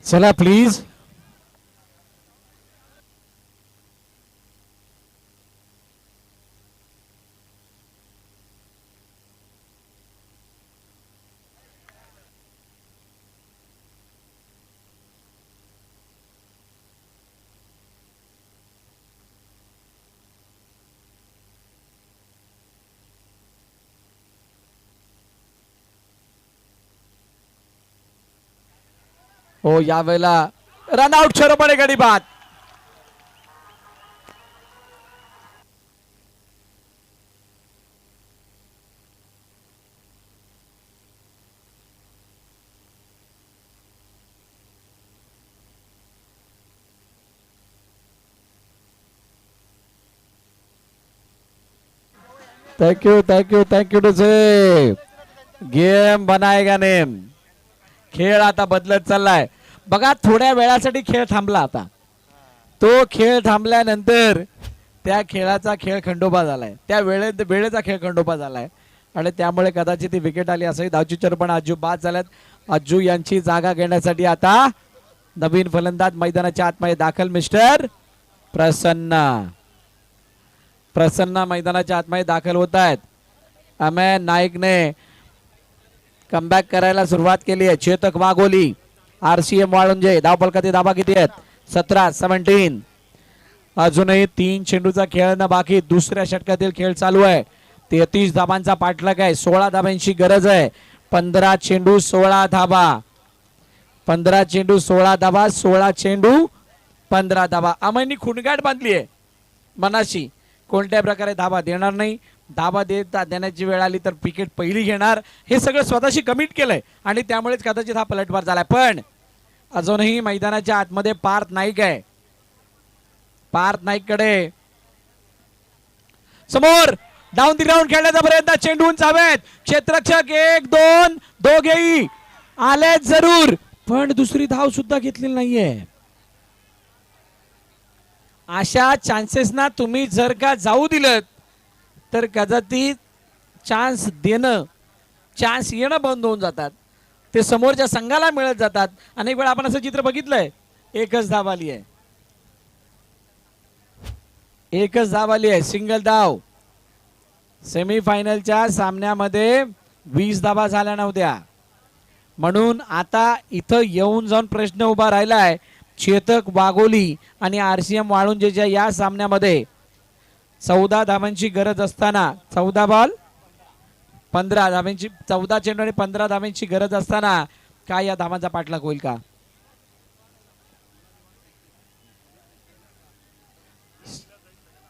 चला प्लीज. हो यावेळेला रनआउट छोड़ो पड़े गडी बात. Thank you to say. Game बनाएगा नेम. खेळ आता बदलत चाललाय. बघा थोड्या वेळासाठी खेळ थांबला. आता तो खेळ थांबल्यानंतर त्या खेळाचा खेळ खंडोबा झालाय, त्या वेळेचा खेळ खंडोबा झालाय आणि त्यामुळे कदाचित ती विकेट आली असेल. धावचीचर पण अज्जू बाद झाल्यात. अज्जू यांची जागा घेण्यासाठी आता नवीन फलंदाज मैदानाच्या आतमध्ये दाखल. मिस्टर प्रसन्न मैदानाच्या आतमध्ये दाखल होत आहेत. अमय नाईकने कमबॅक करायला सुरुवात केली आहे. चेतक वाघोली, आरसीएम वाळुंजे. धावफलकातील धाबा किती आहेत? 17 अजूनही 3 चेंडूचा खेळणं बाकी. दुसऱ्या षटकातील खेळ चालू आहे. 33 धाबांचा पाठलाग आहे. 16 धाबांची गरज आहे. 15 चेंडू 16 धाबा. 15 चेंडू 16 धाबा. 16 चेंडू 15 धाबा. अमयनी खुणगाठ बांधली आहे मनाशी. कोणत्या प्रकारे धाबा देणार नाही. धाबा देण्याची वेळ आली तर विकेट पहिली घेणार. हे सगळं स्वतःशी कमिट केलंय आणि त्यामुळेच कदाचित हा पलटवार झालाय. पण अजूनही मैदानाच्या आतमध्ये पार्थ नाईक आहे. पार्थ नाईक कडे समोर डाऊन दी ग्राउंड खेळण्याचा प्रयत्न. चेंडू उंच हवेत. क्षेत्ररक्षक 1-2 दोघेही आले जरूर पण दुसरी धाव सुद्धा घेतलेली नाहीये. अशा चान्सेसना तुम्ही जर का जाऊ दिलं तर कदाचित चान्स देणं, चान्स येणं बंद होऊन जातात. ते समोरच्या संघाला मिळत जातात. अनेक वेळा आपण असं चित्र बघितलंय. एकच धाव आली आहे. एकच धाव आली आहे. सिंगल धाव. सेमीफायनलच्या सामन्यामध्ये 20 धावा झाल्या नव्हत्या. म्हणून आता इथं येऊन जाऊन प्रश्न उभा राहिलाय. चेतक वाघोली आणि आरसीएम वाळुंजेच्या या सामन्यामध्ये 14 धावांची गरज असताना 14 बॉल 15 धावांची 14 चेंडू आणि 15 धावांची गरज असताना काय या धावांचा पाठलाग होईल का?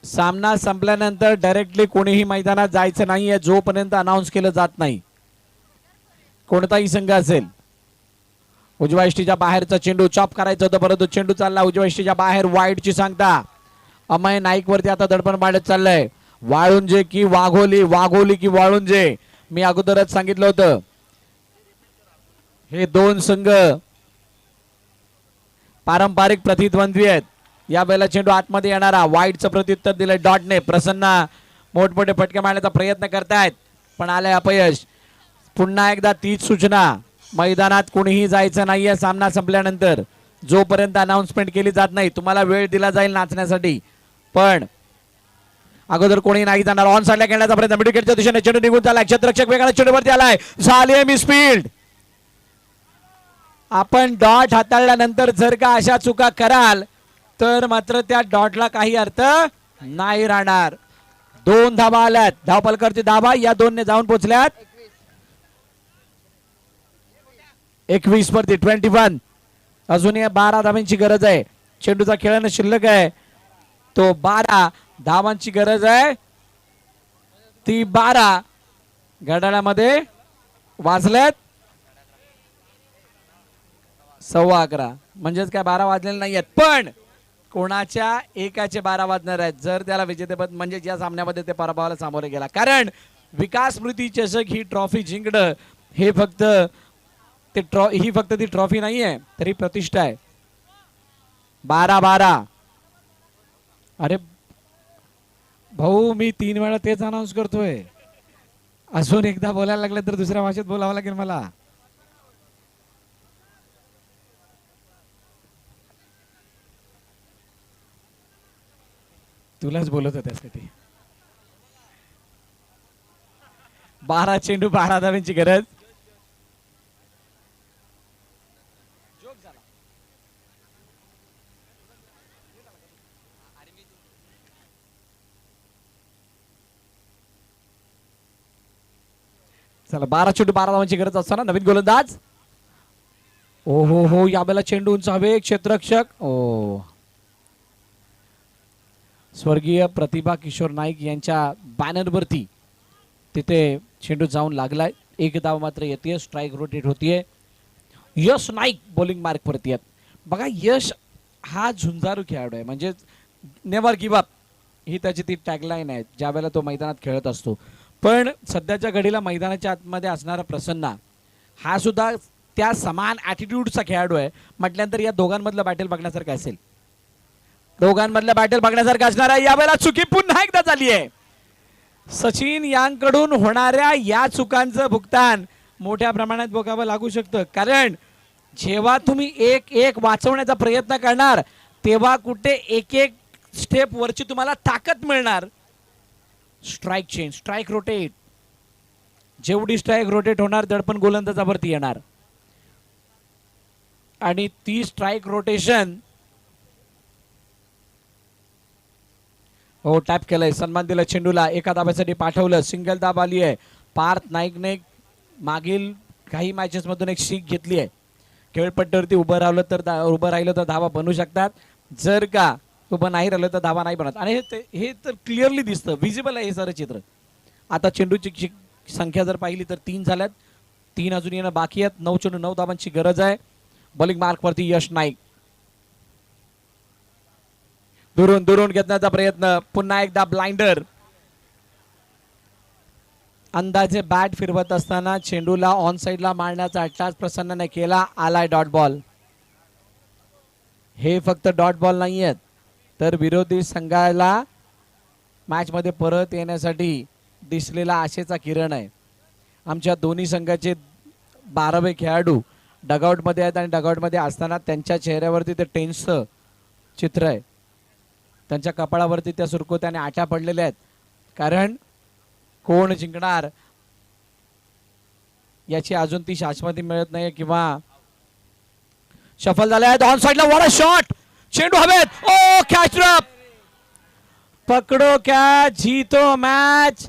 सामना संपल्यानंतर डायरेक्टली कोणीही मैदानात जायचं नाहीये जोपर्यंत अनाउन्स केलं जात नाही. कोणताही संघ असेल. उजव्या इष्टीच्या बाहेरचा चेंडू चॉप करायचा होता परंतु चेंडू चालला उजव्या इष्टीच्या बाहेर. वाईडची सांगता. अमय नाईक वरती आता दडपण वाढत चाललंय. वाळुंजे की वाघोली, वाघोली की वाळुंजे. मी अगोदरच सांगितलं होतं हे दोन संघ पारंपरिक प्रतिद्वंद्वी आहेत. या वेळेला चेंडू आतमध्ये येणारा. वाईडचं प्रत्युत्तर दिलंय डॉटने. प्रसन्न मोठमोठे फटके मारण्याचा प्रयत्न करतायत पण आलंय अपयश. पुन्हा एकदा तीच सूचना. मैदानात कोणीही जायचं नाहीये सामना संपल्यानंतर जोपर्यंत अनाउन्समेंट केली जात नाही. तुम्हाला वेळ दिला जाईल नाचण्यासाठी पण अगोदर कोणी नाही जाणार. ऑन साइडला खेळण्याचा प्रयत्न. मिडविकेटच्या दिशेने चेंडू निघून चाललाय. क्षेत्ररक्षक वेगाने चेंडूवरती आलाय. झाली मिसफील्ड. आपण डॉट हाताळल्यानंतर जर का अशा चुका कराल तर मात्र त्या डॉटला काही अर्थ नाही राहणार. 2 धावा आल्यात. धावपलकरची धावा या 2 ने जाऊन पोहोचल्यात. 21 वरती 21. अजूनही 12 धावांची गरज आहे. चेंडूचा खेळणं शिल्लक आहे. तो 12 धावांची गरज आहे. ती 12 घड्याळामध्ये वाजलेत 11:15. म्हणजेच काय 12 वाजलेले नाहीयेत, पण कोणाच्या एकाचे 12 वाजणार आहेत जर त्याला विजेतेपद म्हणजे या सामन्यामध्ये ते पराभवाला सामोरे गेला. कारण विकास स्मृती चषक ही ट्रॉफी जिंकणं हे फक्त ही फक्त ती ट्रॉफी नाहीये, तरी प्रतिष्ठा आहे. 12-12. अरे भाऊ, मी 3 वेळा तेच अनाऊन्स करतोय. अजून एकदा बोलायला लागलं तर दुसऱ्या भाषेत बोलावं लागेल मला. तुलाच बोलत होत त्यासाठी. 12 चेंडू 12 धावांची गरज. चला 12 चेंडू 12 धावांची गरज असताना नवीन गोलंदाज. ओ हो हो, यावेळेला चेंडू उंच हवे. क्षेत्ररक्षक ओ स्वर्गीय प्रतिभा किशोर नाईक यांच्या बॅनरवरती तिथे चेंडू जाऊन लागलाय. एक धाव मात्र येते. स्ट्राईक रोटेट होतीये. यश नाईक बॉलिंग मार्क वरती आहेत. बघा, यश हा झुंजारू खेळाडू आहे. म्हणजे नेव्हर गिव्ह अप ही त्याची ती टॅगलाईन आहे ज्या वेळेला तो मैदानात खेळत असतो. पण सध्याच्या घडीला मैदानाच्या आतमध्ये असणारा प्रसन्न हा सुद्धा त्या समान ॲटिट्यूडचा खेळाडू आहे. म्हटल्यानंतर या दोघांमधलं बॅटल बघण्यासारखं असेल. दोघांमधलं बॅटल बघण्यासारखं असणार आहे. यावेळेला चुकी पुन्हा एकदा झाली आहे. सचिन यांकडून होणाऱ्या या चुकांचं भुगतान मोठ्या प्रमाणात भोगावं लागू शकतं. कारण जेव्हा तुम्ही एक एक वाचवण्याचा प्रयत्न करणार तेव्हा कुठे एक एक स्टेप वरची तुम्हाला ताकद मिळणार. Strike change, strike rotate. जेवढी स्ट्राईक रोटेट होणार दडपण गोलंदाजावरती येणार. आणि ती स्ट्राईक रोटेशन हो टॅप केलंय. सन्मान दिला चेंडूला. एका दाब्यासाठी पाठवलं. सिंगल दाब आली आहे. पार्थ नाईकने मागील काही मॅचेस मधून एक शीख घेतली आहे. खेळपट्टीवरती उभं राहिलं तर धावा बनवू शकतात. जर का उभं नाही राहिलं तर धावा नाही बनत. आणि हे तर क्लिअरली दिसतं, विजिबल आहे हे सारं चित्र. आता चेंडूची संख्या जर पाहिली तर 3 झाल्यात. 3 अजून येणं बाकी आहेत. 9 चेंडू 9 धावांची गरज आहे. बॉलिंग मार्क वरती यश नाईक. दुरून दुरून घेण्याचा प्रयत्न. पुन्हा एकदा ब्लाइंडर. अंदाजे बॅट फिरवत असताना चेंडूला ऑन साइडला मारण्याचा अट्टास प्रसन्नने केला. आलाय डॉट बॉल. हे फक्त डॉट बॉल नाही आहेत तर विरोधी संघाला मॅच मध्ये परत येण्यासाठी दिसलेला आशेचा किरण आहे. आमच्या दोन्ही संघाचे 12वे खेळाडू डगआउट मध्ये आहेत आणि डगआउट मध्ये असताना त्यांच्या चेहऱ्यावरती ते टेन्सचं चित्र आहे. त्यांच्या कपाळावरती त्या सुरकुत्याने आठ्या पडलेल्या आहेत. कारण कोण जिंकणार याची अजून ती शाश्वती मिळत नाही. किंवा सफल झाले आहेत. ऑन साइडला व्हाट अ शॉट. चेंडू हवेत. ओ कॅच ड्रॉप. पकडो कॅच जीतो मॅच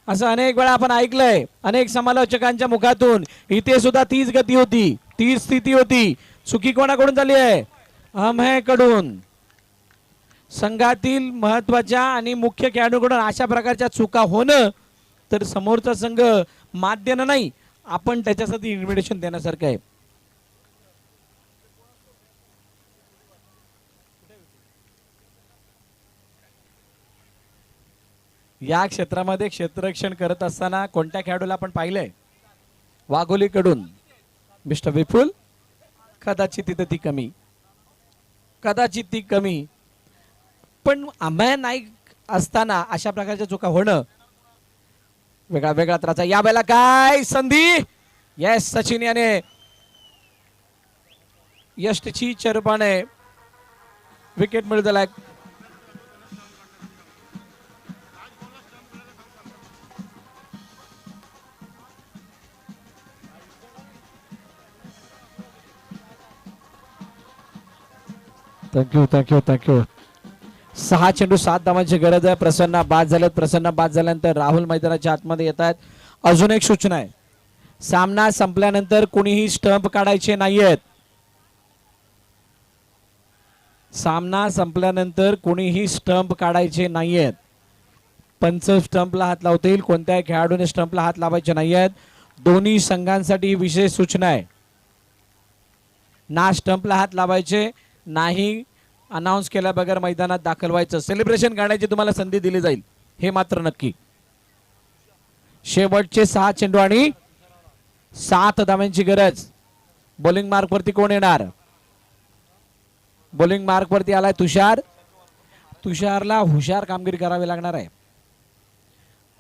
असं अनेक वेळा आपण ऐकलंय अनेक समालोचकांच्या मुखातून. इथे सुद्धा तीच गती होती, तीच स्थिती होती. चुकी कोणाकडून झाली आहे? अमहेकडून. संघातील महत्वाच्या आणि मुख्य खेळाडूंकडून अशा प्रकारच्या चुका होणं तर समोरचा संघ मात देणं नाही, आपण त्याच्यासाठी इन्व्हिटेशन देण्यासारखं आहे. या क्षेत्रामध्ये क्षेत्ररक्षण करत असताना कोणत्या खेळाडूला आपण पाहिलंय? वाघोलीकडून मिस्टर विपुल. कदाचित तिथे ती कमी, कदाचित ती कमी. पण अमय नाईक असताना अशा प्रकारच्या चुका होणं वेगळा वेगळा त्रास आहे. या वेळेला काय संधी. येस, सचिन याने यष्टीची चरपाने विकेट मिळवला. Thank you thank you thank you. 6 चेंडू 7 धावांची गरज आहे. प्रसन्न बाद झालेत. प्रसन्न बाद झाल्यानंतर राहुल मैदानाच्या आतमध्ये येत आहेत. अजून एक सूचना आहे, सामना संपल्यानंतर कुणीही स्टंप काढायचे नाहीयेत. सामना संपल्यानंतर कुणीही स्टंप काढायचे नाहीयेत. पंच स्टंपला हात लावतील. कोणत्याही खेळाडूने स्टंपला हात लावायचे नाहीयेत. दोन्ही संघांसाठी विशेष सूचना आहे. ना स्टंपला हात लावायचे, नाही अनाउन्स केल्या बगैर मैदानात दाखल व्हायचं. सेलिब्रेशन करण्याची तुम्हाला संधी दिली जाईल, हे मात्र नक्की. शेवटचे 6 चेंडू आणि 7 धावांची गरज. बॉलिंग मार्क वरती कोण येणार? बॉलिंग मार्क वरती आलाय तुषार. तुषारला हुशार कामगिरी करावी लागणार आहे.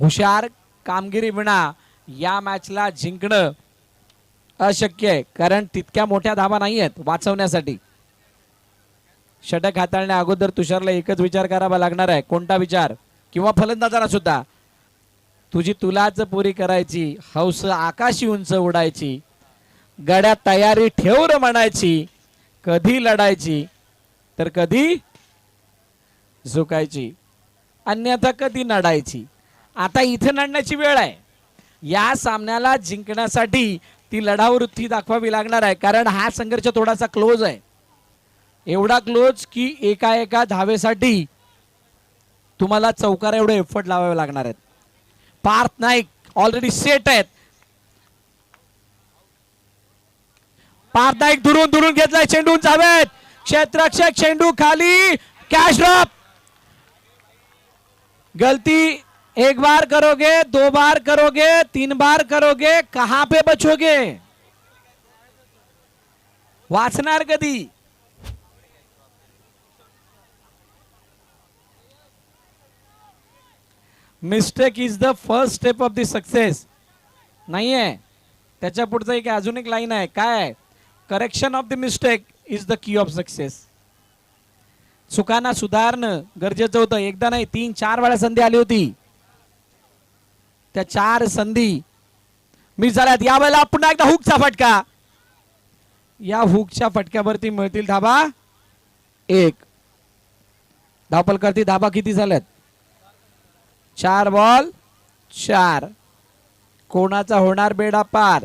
हुशार कामगिरी विना या मॅचला जिंकणं अशक्य आहे, कारण तितक्या मोठ्या धावा नाही आहेत वाचवण्यासाठी. षटक हाताळण्या अगोदर तुषारला एकच विचार करावा लागणार आहे. कोणता विचार? किंवा फलंदाजाला सुद्धा, तुझी तुलाच पुरी करायची, हौस आकाशी उंच उडायची, गड्यात तयारी ठेव रे म्हणायची, कधी लढायची तर कधी झुकायची, अन्यथा कधी नडायची. आता इथे नडण्याची वेळ आहे. या सामन्याला जिंकण्यासाठी ती लढावृत्ती दाखवावी लागणार आहे, कारण हा संघर्ष थोडासा क्लोज आहे. एवढा क्लोज की एका एका धावेसाठी तुम्हाला चौकार एवढे एफर्ट लावावे लागणार आहेत. पार्थ नाईक ऑलरेडी सेट आहेत. पार्थ नाईक दुरून घेतलाय चेंडू जावेत. क्षेत्ररक्षक चेंडू खाली, कॅच ड्रॉप. गलती एक बार करोगे, 2 बार करोगे, 3 बार करोगे, कहां पे बचोगे? वाचणार कधी? Mistake is the first step of the success. नाहीये, त्याच्या पुढचं एक अजून एक लाईन आहे. काय? Correction of the mistake is the key of success. चुकांना सुधारणं गरजेचं होतं. एकदा नाही 3-4 वेळा संधी आली होती. त्या 4 संधी मिस झाल्यात. यावेळेला पुन्हा एकदा हुकचा फटका. या हुकच्या फटक्यावरती मिळतील धाबा 1. धावपलकरती धाबा किती झाल्यात? 4 बॉल 4. कोणाचा होणार बेडा पार?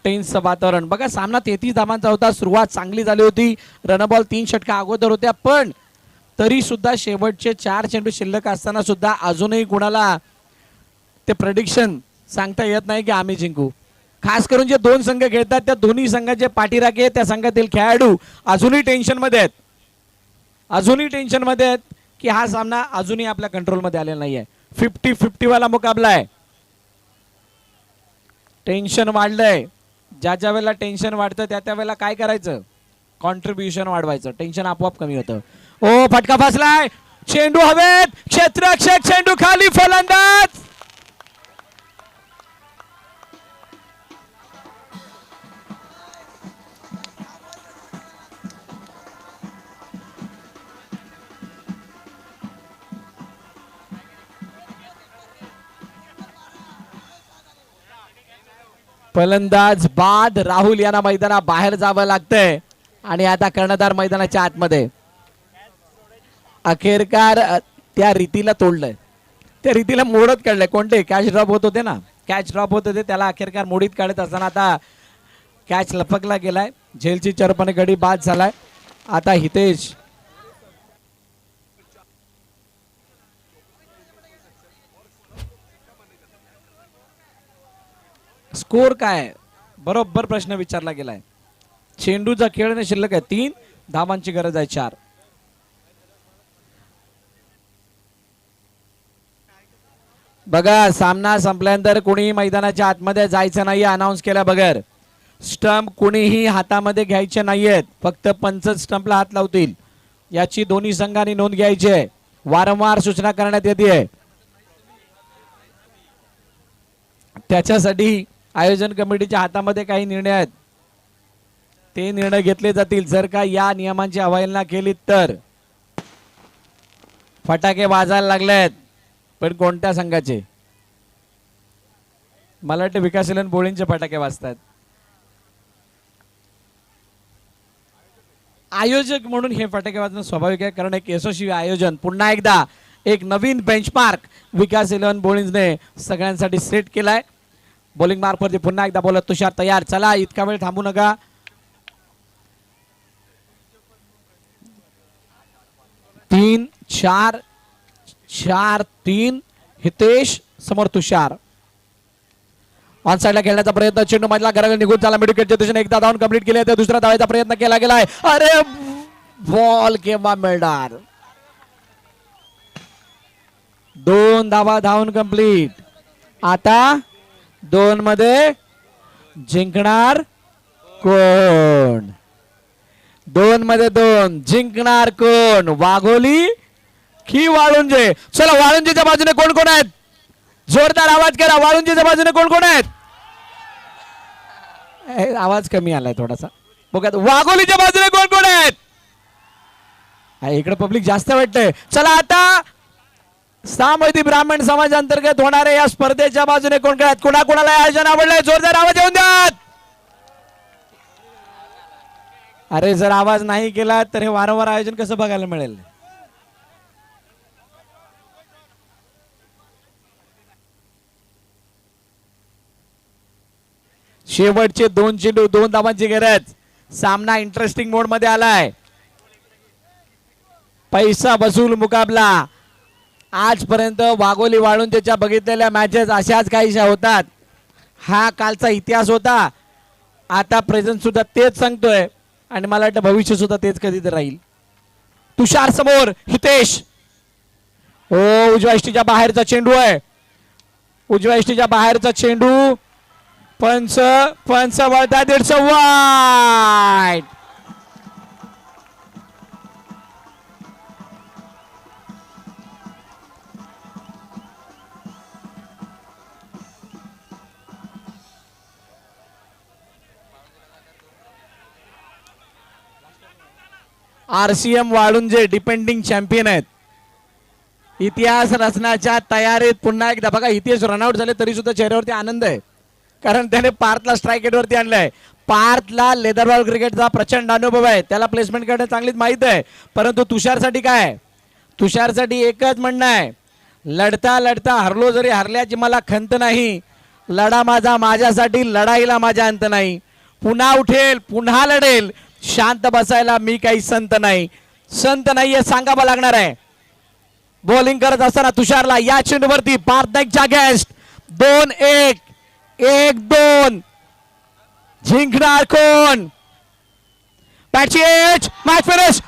टेन्स वातावरण बघा. सामना 33 धावांचा होता. सुरुवात चांगली झाली होती. रनबॉल 3 षटका अगोदर होत्या, पण तरी सुद्धा शेवटचे 4 चेंडू शिल्लक असताना सुद्धा अजूनही कुणाला ते प्रेडिक्शन सांगता येत नाही की आम्ही जिंकू. खास करून जे 2 संघ खेळतात त्या दोन्ही संघाचे पाठीराखे, त्या संघातील खेळाडू अजूनही टेन्शन मध्ये आहेत. अजूनही टेन्शन मध्ये आहेत की हा सामना अजूनही आपल्या कंट्रोलमध्ये आलेला नाहीये. 50-50 वाला मुकाबला आहे. टेन्शन वाढलंय. ज्या वेळेला टेन्शन वाढतं त्या वेळेला काय करायचं? कॉन्ट्रीब्युशन वाढवायचं. टेन्शन आपोआप कमी होतं. ओ फटका फसलाय. चेंडू हवेत. क्षेत्ररक्षक चेंडू खाली. फलंदाज फलंदाज बाद. राहुल यांना मैदाना बाहेर जावं लागतंय आणि आता कर्णधार मैदानाच्या आतमध्ये. अखेरकार त्या रीतीला तोडलंय. त्या रीतीला मोडत काढलंय. कोणते कॅच ड्रॉप होत होते ना, कॅच ड्रॉप होत होते त्याला अखेरकार मोडीत काढत असताना आता कॅच लपकला गेलाय. झेलची चरपणे गडी बाद झालाय. आता हितेश स्कोर काय? बरोबर प्रश्न विचारला गेलाय. चेंडूचा खेळणे शिल्लक आहे 3. धावांची गरज आहे 4. बघा, सामना संपल्यानंतर कुणीही मैदानाच्या आतमध्ये जायचं नाही अनाउन्स केल्या बगैर. स्टंप कुणीही हातामध्ये घ्यायचे नाहीयेत. फक्त पंच स्टंपला हात लावतील. याची दोन्ही संघांनी नोंद घ्यायची आहे. वारंवार सूचना करण्यात येते. त्याच्यासाठी आयोजन कमिटीच्या हातामध्ये काही निर्णय आहेत. ते निर्णय घेतले जातील. जर का या नियमांची अवहेलना केली तर. फटाके वाजायला लागलेत, पण कोणत्या संघाचे? मला वाटतं विकासशील बोळींचे फटाके वाजतात. आयोजक म्हणून हे फटाके वाजणं स्वाभाविक आहे, कारण एक यशस्वी आयोजन पुन्हा एकदा एक नवीन बेंचमार्क विकास 11 बॉलिंगने सगळ्यांसाठी सेट केलाय. बॉलिंग मार्कवरती पुन्हा एकदा बोलत तुषार तयार. चला इतका वेळ थांबू नका. तीन चार चार तीन. हितेश समोर तुषार. ऑन साइडला खेळण्याचा प्रयत्न. चेंडू मधला घराला निघून झाला. मिडविकेटच्या दिशेने एकदा धावून कंप्लीट केले. तर दुसऱ्या धावायचा प्रयत्न केला गेलाय. अरे बॉल केव्हा मिळणार. 2 धावा धावून कंप्लीट. आता 2 मध्ये जिंकणार कोण. 2 मध्ये 2 जिंकणार कोण. वाघोली की वाळुंजे. चला वाळुंजेच्या बाजूने कोण कोण आहेत. जोरदार आवाज करा. वाळुंजेच्या बाजूने कोण कोण आहेत. आवाज कमी आलाय थोडासा. बघा वाघोलीच्या बाजूने कोण कोण आहेत. इकडे पब्लिक जास्त वाटतंय. चला आता सामवेदी ब्राह्मण समाज अंतर्गत होणाऱ्या या स्पर्धेच्या बाजूने कोण कोण आहेत. कोणाकोणाला आयोजन आवडलंय जोरदार आवाज येऊन द्या. अरे जर आवाज नाही केला तर हे वारंवार आयोजन कसं बघायला मिळेल. शेवटचे 2 चेंडू 2 धावांची गरज. सामना इंटरेस्टिंग मोड मध्ये आलाय. पैसा वसूल मुकाबला. आजपर्यंत वाघोली वाळुंजेच्या बघितलेल्या मॅचेस अशाच काहीशा होतात. हा कालचा इतिहास होता. आता प्रेझेंट सुद्धा तेच सांगतोय आणि मला वाटतं भविष्य सुद्धा तेच कधीतरी राहील. तुषार समोर. हितेश. उजव्या इष्टीच्या बाहेरचा चेंडू आहे. उजव्या इष्टीच्या बाहेरचा चेंडू. पंच वळता 150 वाईट. RCM वाळुंजे डिपेंडिंग चॅम्पियन आहेत. इतिहास रचण्याच्या तयारीत पुन्हा एकदा. बघा हितेश रनआउट झाले तरी सुद्धा चेहऱ्यावरती आनंद आहे. कारण त्याने पार्थला स्ट्राईक रेटवरती आणलंय. पार्थला लेदर बॉल क्रिकेटचा प्रचंड अनुभव आहे. त्याला प्लेसमेंट करणं चांगलीच माहित आहे. परंतु तुषारसाठी काय. तुषारसाठी एकच म्हणणं आहे. लढता लढता हरलो जरी हरल्याची मला खंत नाही. लढा माझा माझ्यासाठी. लढाईला माझा अंत नाही. पुन्हा उठेल पुन्हा लढेल. शांत बसायला मी काही संत नाही. संत नाहीये सांगावं लागणार आहे. बॉलिंग करत असताना तुषारला या चेंडूवरती पार्थ नाईकच्या अगेन्स्ट 2-1 1-2 जिंकणार कोण. बॅटची edge match finish.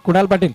Kunal Patil